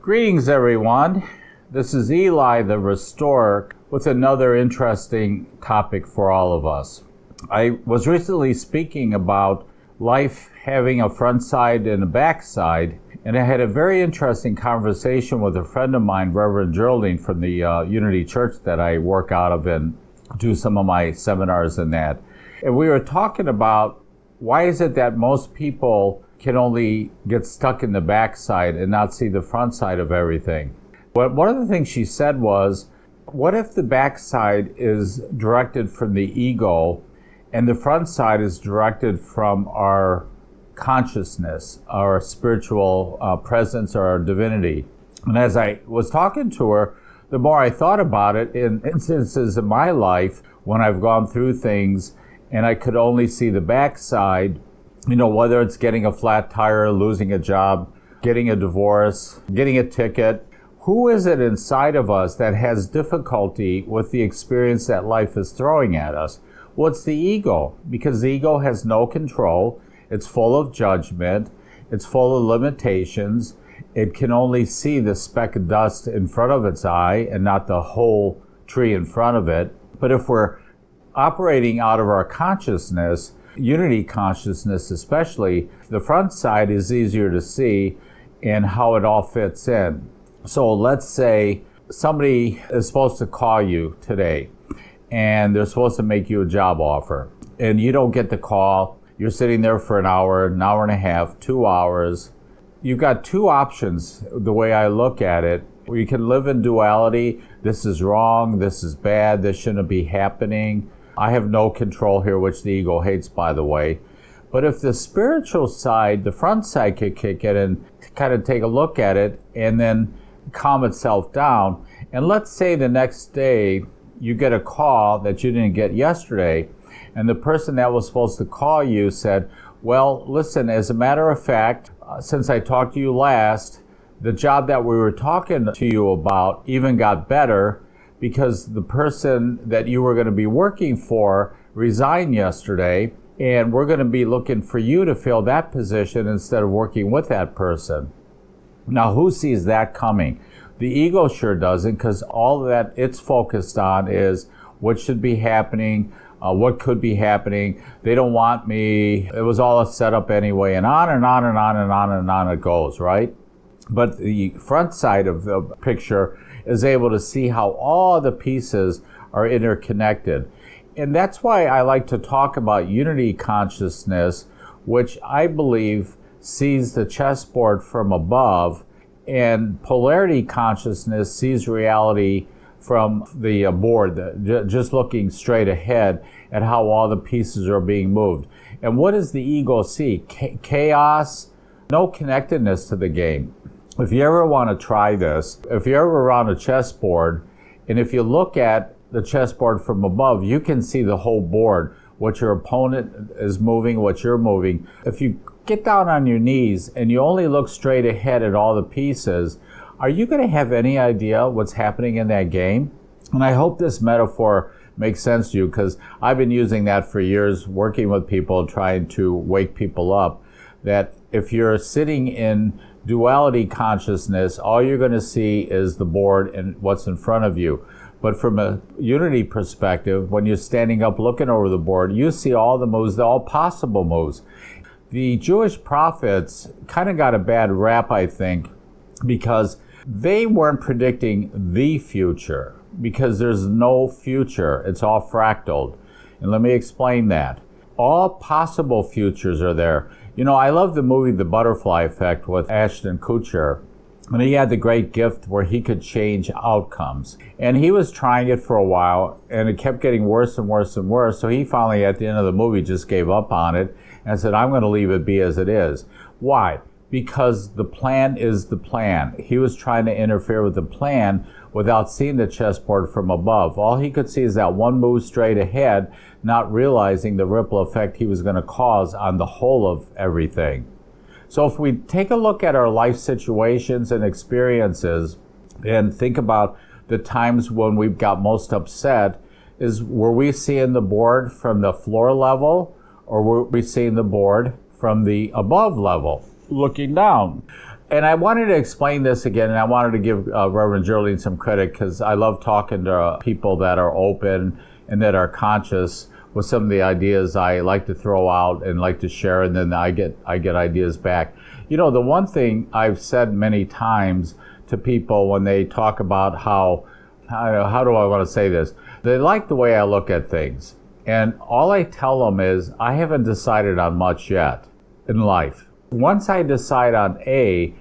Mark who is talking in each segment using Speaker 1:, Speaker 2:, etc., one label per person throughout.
Speaker 1: Greetings, everyone. This is Eli the Restorer with another interesting topic for all of us. I was recently speaking about life having a front side and a back side, and I had a very interesting conversation with a friend of mine, Reverend Geraldine, from the Unity Church that I work out of and do some of my seminars in that. And we were talking about why is it that most people can only get stuck in the backside and not see the front side of everything. But one of the things she said was, what if the backside is directed from the ego and the front side is directed from our consciousness, our spiritual presence, or our divinity? And as I was talking to her, the more I thought about it in instances in my life when I've gone through things and I could only see the backside, whether it's getting a flat tire, losing a job, getting a divorce, getting a ticket. Who is it inside of us that has difficulty with the experience that life is throwing at us? Well, it's the ego, because the ego has no control. It's full of judgment. It's full of limitations. It can only see the speck of dust in front of its eye and not the whole tree in front of it. But if we're operating out of our consciousness, unity consciousness especially, the front side is easier to see and how it all fits in. So let's say somebody is supposed to call you today and they're supposed to make you a job offer and you don't get the call. You're sitting there for an hour and a half, 2 hours. You've got two options the way I look at it. You can live in duality. This is wrong, this is bad, this shouldn't be happening. I have no control here, which the ego hates, by the way. But if the spiritual side, the front side, could kick in and kind of take a look at it and then calm itself down, and let's say the next day you get a call that you didn't get yesterday, and the person that was supposed to call you said, well, listen, as a matter of fact, since I talked to you last, the job that we were talking to you about even got better, because the person that you were going to be working for resigned yesterday, and we're going to be looking for you to fill that position instead of working with that person. Now, who sees that coming? The ego sure doesn't, because all that it's focused on is what should be happening, what could be happening. They don't want me. It was all a setup anyway, and on and on and on and on and on it goes, right? But the front side of the picture is able to see how all the pieces are interconnected. And that's why I like to talk about unity consciousness, which I believe sees the chessboard from above, and polarity consciousness sees reality from the board, just looking straight ahead at how all the pieces are being moved. And what does the ego see? Chaos, no connectedness to the game. If you ever want to try this, if you're ever around a chessboard, and if you look at the chessboard from above, you can see the whole board, what your opponent is moving, what you're moving. If you get down on your knees and you only look straight ahead at all the pieces, are you going to have any idea what's happening in that game? And I hope this metaphor makes sense to you, because I've been using that for years, working with people, trying to wake people up, that if you're sitting in duality consciousness, all you're going to see is the board and what's in front of you. But from a unity perspective, when you're standing up looking over the board, you see all the moves, all possible moves. The Jewish prophets kind of got a bad rap, I think, because they weren't predicting the future, because there's no future. It's all fractaled. And let me explain that. All possible futures are there. I love the movie The Butterfly Effect with Ashton, Kutcher. And he had the great gift where he could change outcomes. And he was trying it for a while, and it kept getting worse and worse and worse. So he finally, at the end of the movie, just gave up on it and said, I'm going to leave it be as it is. Why? Because the plan is the plan. He was trying to interfere with the plan without seeing the chessboard from above. All he could see is that one move straight ahead, not realizing the ripple effect he was going to cause on the whole of everything. So if we take a look at our life situations and experiences and think about the times when we've got most upset, were we seeing the board from the floor level, or were we seeing the board from the above level, looking down? And I wanted to explain this again, and I wanted to give Reverend Geraldine some credit because I love talking to people that are open and that are conscious with some of the ideas I like to throw out and like to share, and then I get ideas back. You know, the one thing I've said many times to people when they talk about how do I want to say this? They like the way I look at things. And all I tell them is I haven't decided on much yet in life. Once I decide on A,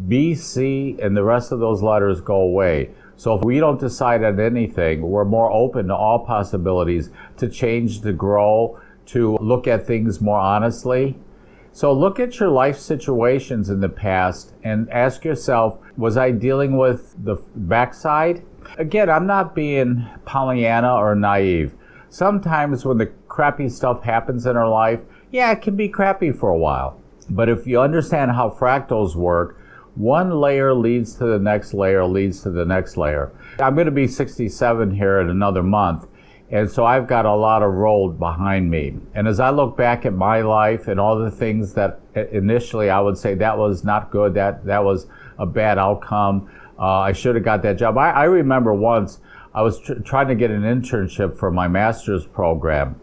Speaker 1: B, C, and the rest of those letters go away. So if we don't decide on anything, we're more open to all possibilities, to change, to grow, to look at things more honestly. So look at your life situations in the past and ask yourself, was I dealing with the backside? Again, I'm not being Pollyanna or naive. Sometimes when the crappy stuff happens in our life, yeah, it can be crappy for a while. But if you understand how fractals work, one layer leads to the next layer, leads to the next layer. I'm going to be 67 here in another month, and so I've got a lot of road behind me. And as I look back at my life and all the things that initially I would say that was not good, that was a bad outcome, I should have got that job. I remember once I was trying to get an internship for my master's program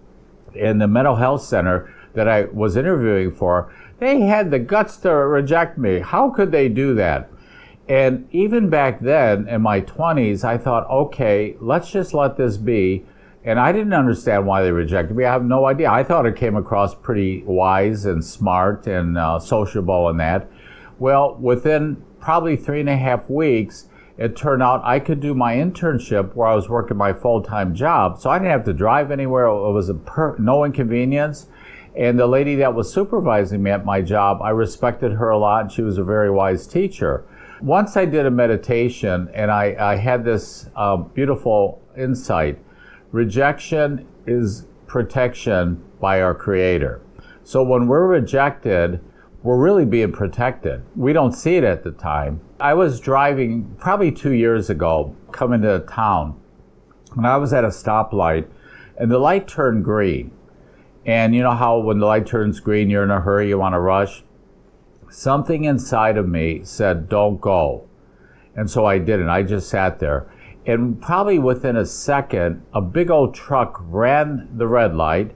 Speaker 1: in the mental health center that I was interviewing for. They had the guts to reject me. How could they do that? And even back then, in my 20s, I thought, okay, let's just let this be. And I didn't understand why they rejected me. I have no idea. I thought it came across pretty wise and smart and sociable and that. Well, within probably 3.5 weeks, it turned out I could do my internship where I was working my full-time job. So I didn't have to drive anywhere. It was no inconvenience. And the lady that was supervising me at my job, I respected her a lot, and she was a very wise teacher. Once I did a meditation, and I had this beautiful insight. Rejection is protection by our Creator. So when we're rejected, we're really being protected. We don't see it at the time. I was driving probably 2 years ago, coming to town, and I was at a stoplight, and the light turned green. And you know how when the light turns green, you're in a hurry, you want to rush? Something inside of me said, don't go. And so I didn't. I just sat there. And probably within a second, a big old truck ran the red light,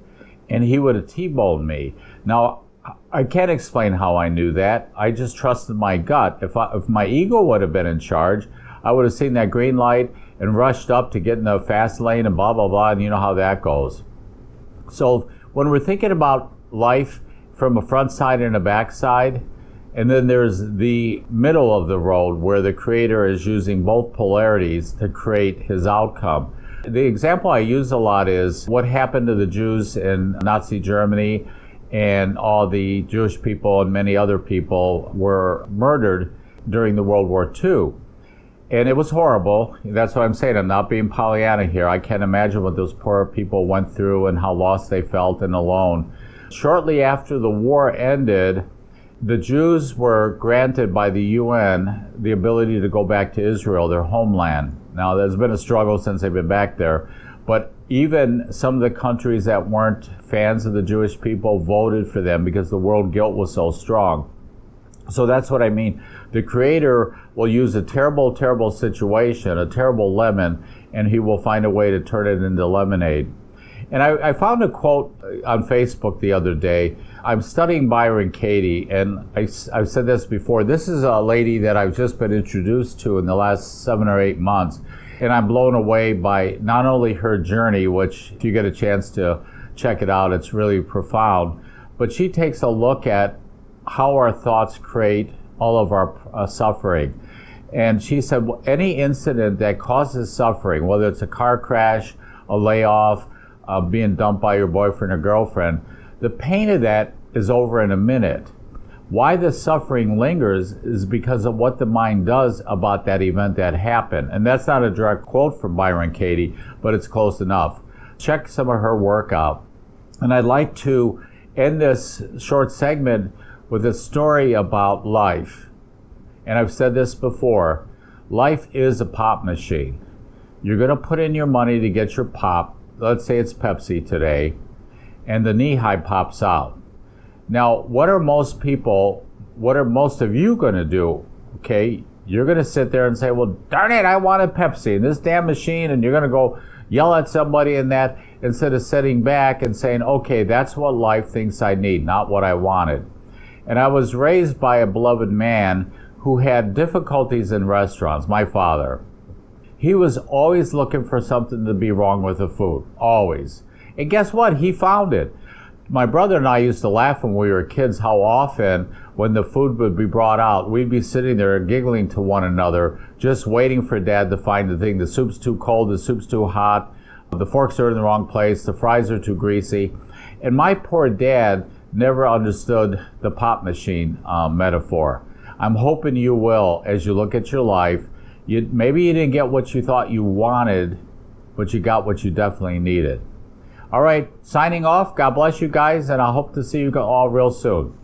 Speaker 1: and he would have T-boned me. Now, I can't explain how I knew that. I just trusted my gut. If my ego would have been in charge, I would have seen that green light and rushed up to get in the fast lane and blah, blah, blah, and you know how that goes. So when we're thinking about life from a front side and a back side, and then there's the middle of the road where the Creator is using both polarities to create his outcome. The example I use a lot is what happened to the Jews in Nazi Germany, and all the Jewish people and many other people were murdered during the World War II. And it was horrible. That's what I'm saying. I'm not being Pollyanna here. I can't imagine what those poor people went through and how lost they felt and alone. Shortly after the war ended, the Jews were granted by the UN the ability to go back to Israel, their homeland. Now, there's been a struggle since they've been back there, but even some of the countries that weren't fans of the Jewish people voted for them because the world guilt was so strong. So that's what I mean. The Creator will use a terrible, terrible situation, a terrible lemon, and he will find a way to turn it into lemonade. And I found a quote on Facebook the other day. I'm studying Byron Katie, and I've said this before. This is a lady that I've just been introduced to in the last 7 or 8 months. And I'm blown away by not only her journey, which if you get a chance to check it out, it's really profound, but she takes a look at how our thoughts create all of our suffering. And she said, any incident that causes suffering, whether it's a car crash, a layoff, being dumped by your boyfriend or girlfriend, the pain of that is over in a minute. Why the suffering lingers is because of what the mind does about that event that happened. And that's not a direct quote from Byron Katie, but it's close enough. Check some of her work out. And I'd like to end this short segment with a story about life. And I've said this before, life is a pop machine. You're going to put in your money to get your pop. Let's say it's Pepsi today, and the knee-high pops out. Now, what are most people what are most of you going to do? Okay, you're going to sit there and say, well, darn it, I wanted Pepsi and this damn machine, and you're going to go yell at somebody in that instead of sitting back and saying, okay, that's what life thinks I need, not what I wanted. And I was raised by a beloved man who had difficulties in restaurants, my father. He was always looking for something to be wrong with the food, always. And guess what? He found it. My brother and I used to laugh when we were kids how often when the food would be brought out, we'd be sitting there giggling to one another, just waiting for Dad to find the thing. The soup's too cold, the soup's too hot, the forks are in the wrong place, the fries are too greasy. And my poor dad never understood the pop machine metaphor. I'm hoping you will as you look at your life. Maybe you didn't get what you thought you wanted, but you got what you definitely needed. All right, signing off. God bless you guys, and I hope to see you all real soon.